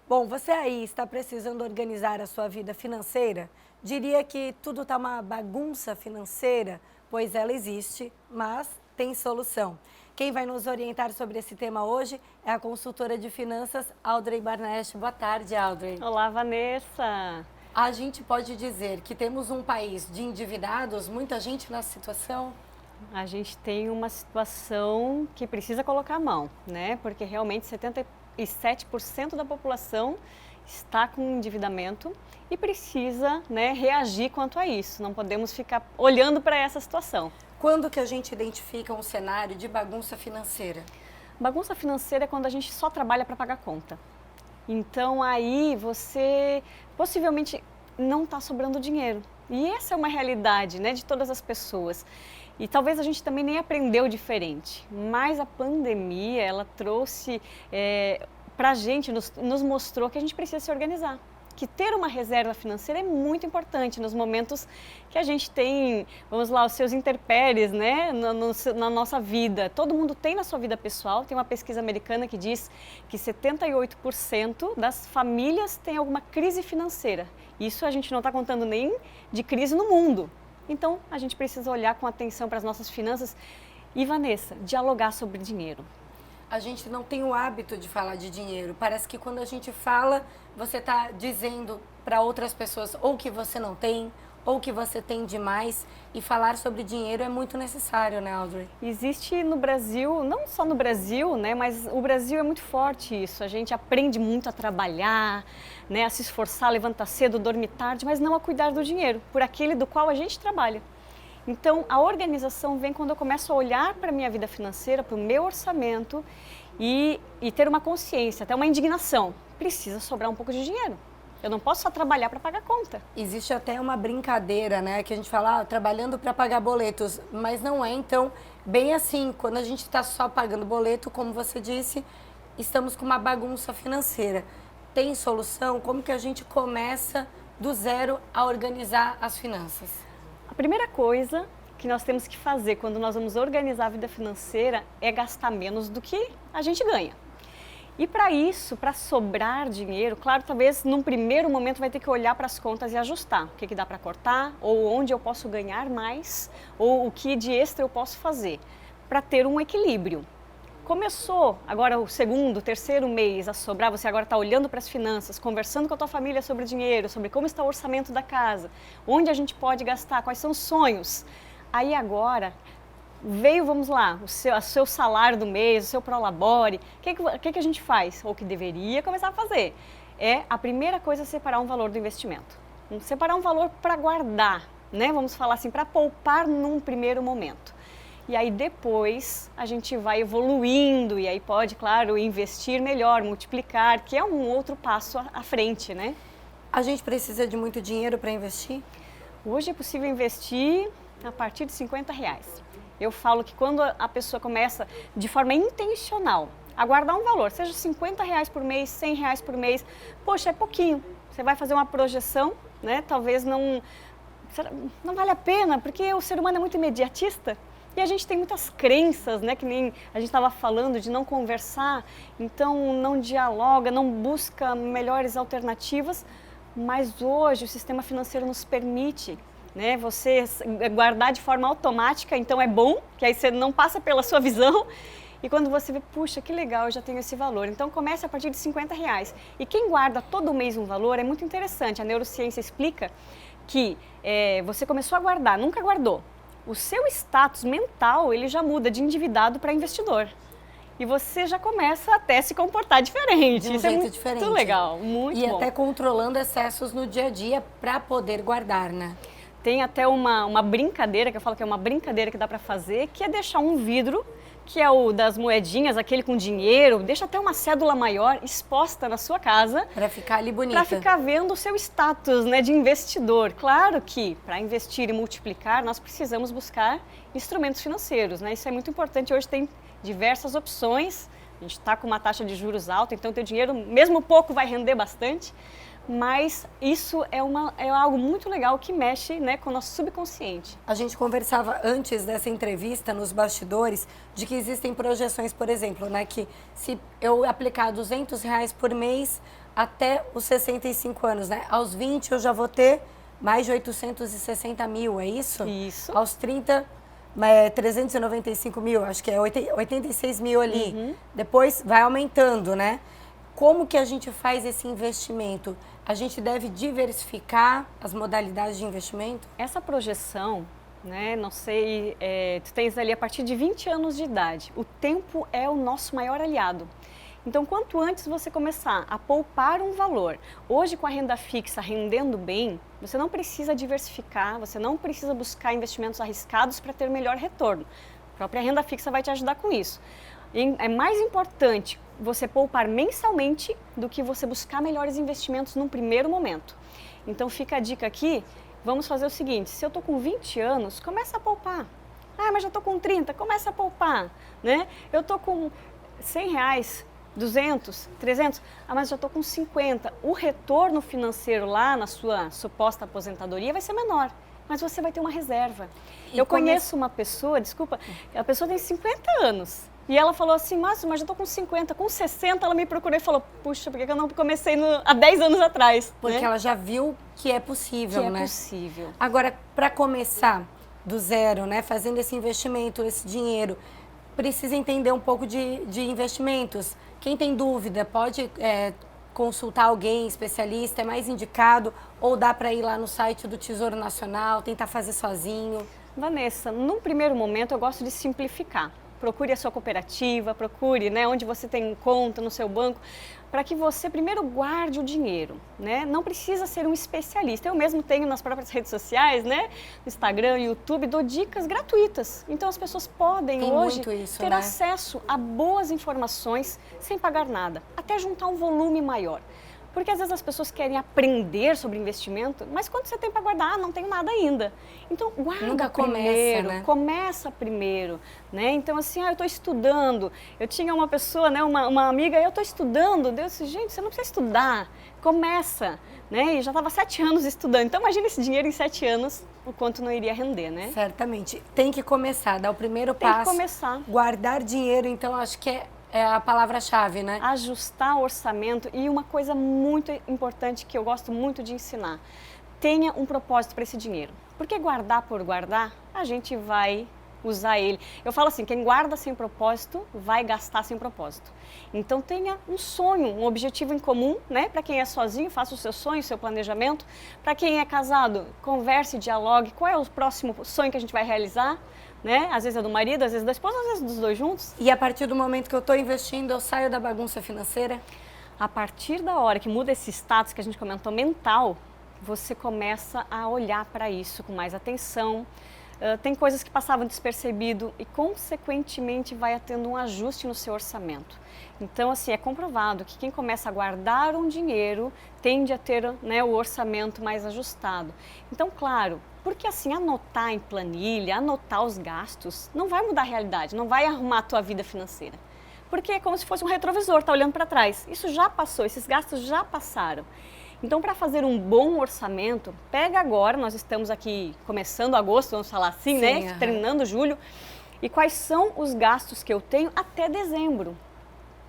Bom, você aí está precisando organizar a sua vida financeira? Diria que tudo está uma bagunça financeira, pois ela existe, mas tem solução. Quem vai nos orientar sobre esse tema hoje é a consultora de finanças Audrey Barnesch. Boa tarde, Audrey. Olá, Vanessa. A gente pode dizer que temos um país de endividados, muita gente nessa situação? A gente tem uma situação que precisa colocar a mão, né? Porque realmente 77% da população está com endividamento e precisa, né, reagir quanto a isso. Não podemos ficar olhando para essa situação. Quando que a gente identifica um cenário de bagunça financeira? Bagunça financeira é quando a gente só trabalha para pagar conta. Então aí você possivelmente não está sobrando dinheiro. E essa é uma realidade, né, de todas as pessoas. E talvez a gente também nem aprendeu diferente, mas a pandemia, ela trouxe para a gente, nos mostrou que a gente precisa se organizar. Que ter uma reserva financeira é muito importante nos momentos que a gente tem, vamos lá, os seus intempéries, né, na nossa vida. Todo mundo tem na sua vida pessoal. Tem uma pesquisa americana que diz que 78% das famílias têm alguma crise financeira. Isso a gente não está contando nem de crise no mundo. Então, a gente precisa olhar com atenção para as nossas finanças e, Vanessa, dialogar sobre dinheiro. A gente não tem o hábito de falar de dinheiro. Parece que quando a gente fala, você está dizendo para outras pessoas ou que você não tem, ou que você tem demais. E falar sobre dinheiro é muito necessário, né, Audrey? Existe no Brasil, não só no Brasil, né, mas o Brasil é muito forte isso. A gente aprende muito a trabalhar, né, a se esforçar, levantar cedo, dormir tarde, mas não a cuidar do dinheiro, por aquele do qual a gente trabalha. Então, a organização vem quando eu começo a olhar para a minha vida financeira, para o meu orçamento e ter uma consciência, até uma indignação. Precisa sobrar um pouco de dinheiro. Eu não posso só trabalhar para pagar conta. Existe até uma brincadeira, né, que a gente fala, trabalhando para pagar boletos, mas não é, então, bem assim. Quando a gente está só pagando boleto, como você disse, estamos com uma bagunça financeira. Tem solução? Como que a gente começa do zero a organizar as finanças? A primeira coisa que nós temos que fazer quando nós vamos organizar a vida financeira é gastar menos do que a gente ganha. E para isso, para sobrar dinheiro, claro, talvez num primeiro momento vai ter que olhar para as contas e ajustar. O que dá para cortar, ou onde eu posso ganhar mais, ou o que de extra eu posso fazer, para ter um equilíbrio. Começou agora o segundo, terceiro mês a sobrar, você agora está olhando para as finanças, conversando com a tua família sobre dinheiro, sobre como está o orçamento da casa, onde a gente pode gastar, quais são os sonhos. Aí agora veio, vamos lá, o seu salário do mês, o seu prolabore, o que a gente faz? Ou que deveria começar a fazer? A primeira coisa é separar um valor do investimento. Separar um valor para guardar, né? Vamos falar assim, para poupar num primeiro momento. E aí depois a gente vai evoluindo e aí pode, claro, investir melhor, multiplicar, que é um outro passo à frente, né? A gente precisa de muito dinheiro para investir? Hoje é possível investir a partir de R$50. Eu falo que quando a pessoa começa de forma intencional a guardar um valor, seja R$50 por mês, R$100 por mês, poxa, é pouquinho. Você vai fazer uma projeção, né? Talvez não vale a pena, porque o ser humano é muito imediatista. E a gente tem muitas crenças, né, que nem a gente estava falando de não conversar, então não dialoga, não busca melhores alternativas, mas hoje o sistema financeiro nos permite, né, você guardar de forma automática, então é bom, que aí você não passa pela sua visão, e quando você vê, puxa, que legal, eu já tenho esse valor. Então comece a partir de R$50. E quem guarda todo mês um valor é muito interessante, a neurociência explica que você começou a guardar, nunca guardou. O seu status mental, ele já muda de endividado para investidor. E você já começa até a se comportar diferente. De um jeito diferente. Muito legal, muito bom. E até controlando excessos no dia a dia para poder guardar, né? Tem até uma brincadeira, que eu falo que é uma brincadeira que dá para fazer, que é deixar um vidro, que é o das moedinhas, aquele com dinheiro, deixa até uma cédula maior exposta na sua casa. Para ficar ali bonita. Para ficar vendo o seu status, né, de investidor. Claro que para investir e multiplicar, nós precisamos buscar instrumentos financeiros, né? Isso é muito importante. Hoje tem diversas opções. A gente está com uma taxa de juros alta, então o teu dinheiro, mesmo pouco, vai render bastante. Mas isso é algo muito legal que mexe, né, com o nosso subconsciente. A gente conversava antes dessa entrevista, nos bastidores, de que existem projeções, por exemplo, né, que se eu aplicar R$200 por mês, até os 65 anos, né? Aos 20 eu já vou ter mais de 860 mil, é isso? Isso. Aos 30, 395 mil, acho que é 86 mil ali. Depois vai aumentando, né? Como que a gente faz esse investimento? A gente deve diversificar as modalidades de investimento? Essa projeção, né, não sei, tu tens ali a partir de 20 anos de idade. O tempo é o nosso maior aliado. Então, quanto antes você começar a poupar um valor, hoje com a renda fixa rendendo bem, você não precisa diversificar, você não precisa buscar investimentos arriscados para ter melhor retorno. A própria renda fixa vai te ajudar com isso. É mais importante você poupar mensalmente do que você buscar melhores investimentos num primeiro momento. Então, fica a dica aqui, vamos fazer o seguinte, se eu estou com 20 anos, começa a poupar. Ah, mas já estou com 30, começa a poupar, né? Eu estou com R$100, 200, 300, mas já estou com 50. O retorno financeiro lá na sua suposta aposentadoria vai ser menor, mas você vai ter uma reserva. Eu conheço uma pessoa, desculpa, a pessoa tem 50 anos e ela falou assim, mas já estou com 50, com 60 ela me procurou e falou, puxa, por que eu não comecei há 10 anos atrás? Porque né? ela já viu que é possível, né? Que é possível. Agora, para começar do zero, né, fazendo esse investimento, esse dinheiro, precisa entender um pouco de investimentos. Quem tem dúvida pode consultar alguém especialista, é mais indicado, ou dá para ir lá no site do Tesouro Nacional, tentar fazer sozinho? Vanessa, num primeiro momento eu gosto de simplificar. Procure a sua cooperativa, procure, né, onde você tem conta no seu banco, para que você primeiro guarde o dinheiro, né? Não precisa ser um especialista. Eu mesmo tenho nas próprias redes sociais, né, no Instagram, YouTube, dou dicas gratuitas. Então as pessoas podem hoje ter acesso a boas informações sem pagar nada, até juntar um volume maior. Porque às vezes as pessoas querem aprender sobre investimento, mas quando você tem para guardar, não tem nada ainda. Então guarda primeiro, começa primeiro, né? Então assim, eu estou estudando, eu tinha uma pessoa, né, uma amiga, eu estou estudando, Deus disse, gente, você não precisa estudar, começa, né? E já estava 7 anos estudando, então imagina esse dinheiro em 7 anos, o quanto não iria render, né? Certamente, tem que começar, dar o primeiro passo. Tem que começar. Guardar dinheiro, então acho que é a palavra-chave, né? Ajustar o orçamento e uma coisa muito importante que eu gosto muito de ensinar. Tenha um propósito para esse dinheiro. Porque guardar por guardar, a gente vai usar ele. Eu falo assim, quem guarda sem propósito, vai gastar sem propósito. Então tenha um sonho, um objetivo em comum, né? Para quem é sozinho, faça o seu sonho, o seu planejamento. Para quem é casado, converse, dialogue. Qual é o próximo sonho que a gente vai realizar? Né? Às vezes é do marido, às vezes da esposa, às vezes dos dois juntos. E a partir do momento que eu estou investindo, eu saio da bagunça financeira? A partir da hora que muda esse status que a gente comentou mental, você começa a olhar para isso com mais atenção. Tem coisas que passavam despercebido e, consequentemente, vai tendo um ajuste no seu orçamento. Então, assim, é comprovado que quem começa a guardar um dinheiro tende a ter, né, o orçamento mais ajustado. Então, claro, porque assim, anotar em planilha, anotar os gastos, não vai mudar a realidade, não vai arrumar a tua vida financeira. Porque é como se fosse um retrovisor, tá olhando para trás. Isso já passou, esses gastos já passaram. Então, para fazer um bom orçamento, pega agora, nós estamos aqui começando agosto, vamos falar assim, né? Terminando julho. E quais são os gastos que eu tenho até dezembro?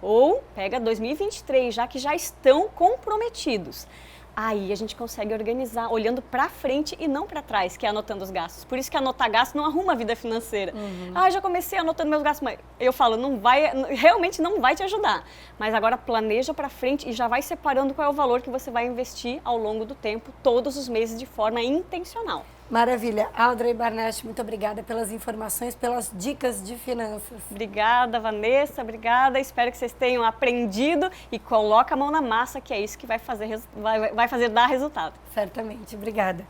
Ou pega 2023, já que já estão comprometidos. Aí a gente consegue organizar olhando para frente e não para trás, que é anotando os gastos. Por isso que anotar gastos não arruma a vida financeira. Já comecei anotando meus gastos, mas eu falo, realmente não vai te ajudar. Mas agora planeja para frente e já vai separando qual é o valor que você vai investir ao longo do tempo, todos os meses de forma intencional. Maravilha. Audrey Barnesch, muito obrigada pelas informações, pelas dicas de finanças. Obrigada, Vanessa, obrigada. Espero que vocês tenham aprendido e coloca a mão na massa, que é isso que vai fazer dar resultado. Certamente. Obrigada.